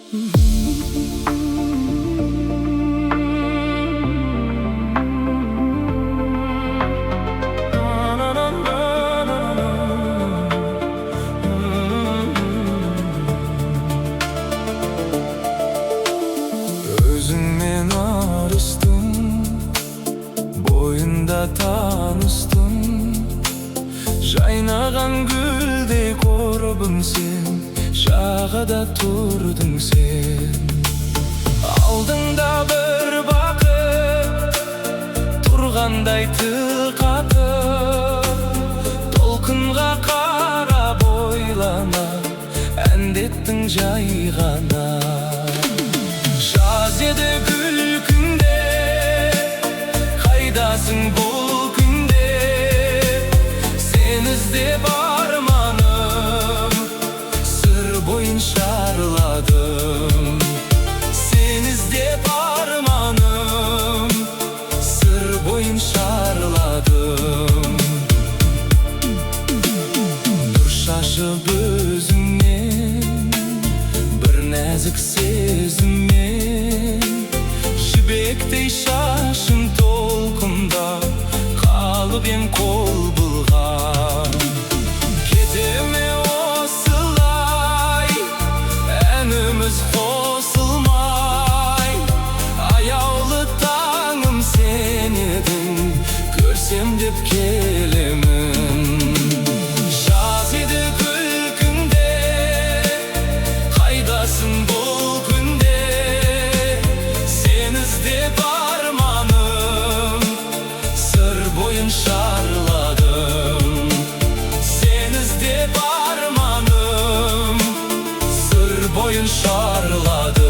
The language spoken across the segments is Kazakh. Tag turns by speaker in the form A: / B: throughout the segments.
A: Özüңмен арыстым, бойында таныстым. Жайнаған гүлдей қорбым сен, жағада тұрдың сен. Алдыңда бір бақыт тұрғандай тықатып, толқынға қарап ойлана, әндеттің жай ғана. Жаз еді күлкіңде, қайдасың бұл күнде? Сен іздеп арманым, сыр бойын шарладым. Сен іздеп арманым, сыр бойын шарладым. Нұр шашып өзіңнен, бір нәзік сезіммен, жібектей шашың толқында, қалып ем қол бұлғап. Кете ме осылай, әніміз қосылмай? Аяулы таңым сен едің, көрсем деп келемін. Жаз еді күлкіңде, қайдасың бұл күнде? Сен іздеп арманым, сыр бойын шарладым. Сен іздеп арманым, сыр бойын шарладым.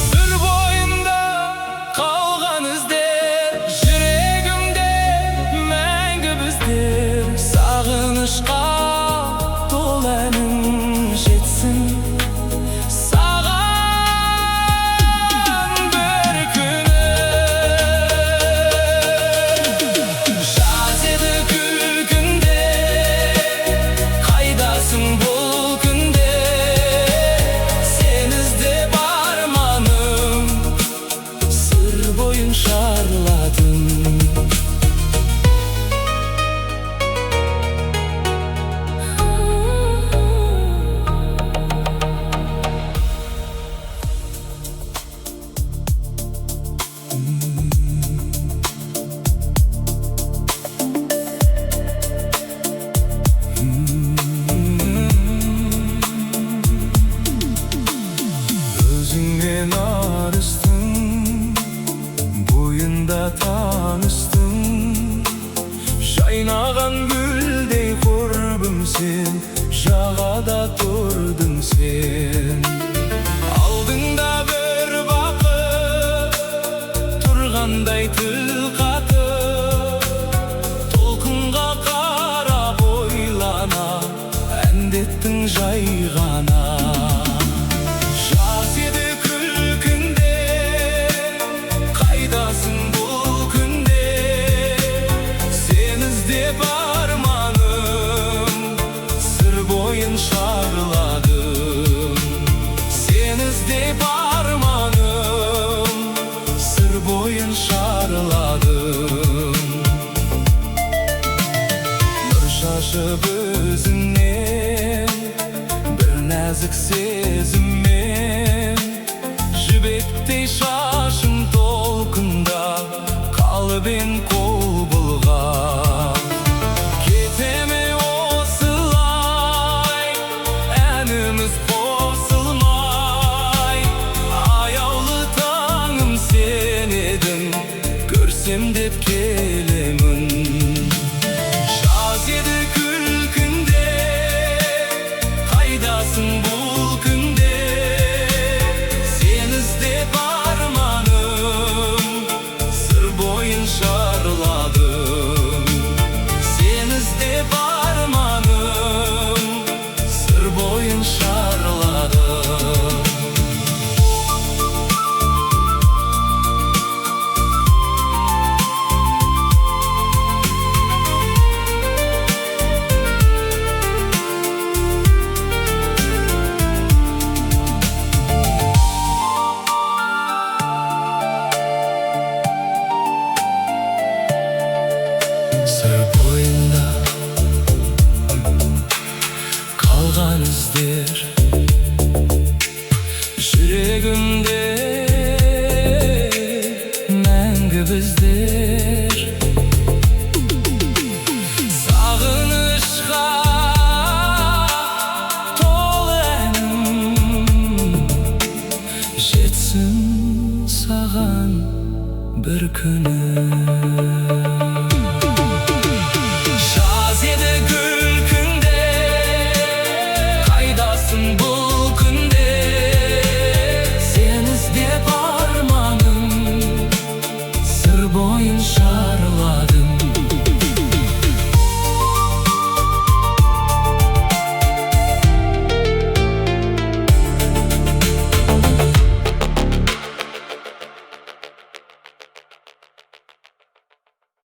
A: Сыр бойында қалған іздер, жүрегімде мәңгі біздер. Сағынышқа толы әнім жетсін саған бір күні. Жаз еді күлкіңде, қайдасың бұл күнде? Сен іздеп арманым, сыр бойын шарладым. Өзіңмен арыстым, бойында таныстым. Жайнаған гүлдей құрбым сен, жағада тұрдың сен. Алдыңда бір бақыт тұрғандай тіл қатып, толқынға қарап ойлана, әндеттің жай ғана. Жаз еді күлкіңде, қайдасың бұл күнде? Сен іздеп арманым, сыр бойын шарладым. Сен іздеп арманым, сыр бойын шарладым. Нұр шашып өзіңнен, бір нәзік сезіммен, жібектей шашың толқында, қалып ем қол бұлғап. Кете ме осылай, әніміз қосылмай? Аяулы таңым сен едің, көрсем деп келемін. Жаз еді күлкіңде, қайдасың бұл күнде? Сен іздеп арманым, сыр бойын шарладым. sevgibizdir. Sağınışqa tol ənim, jetsin sağan bir günüm. Şazide gülkünde, kaydasın bu günde, sen izlep armanım, sır boyun şarladım.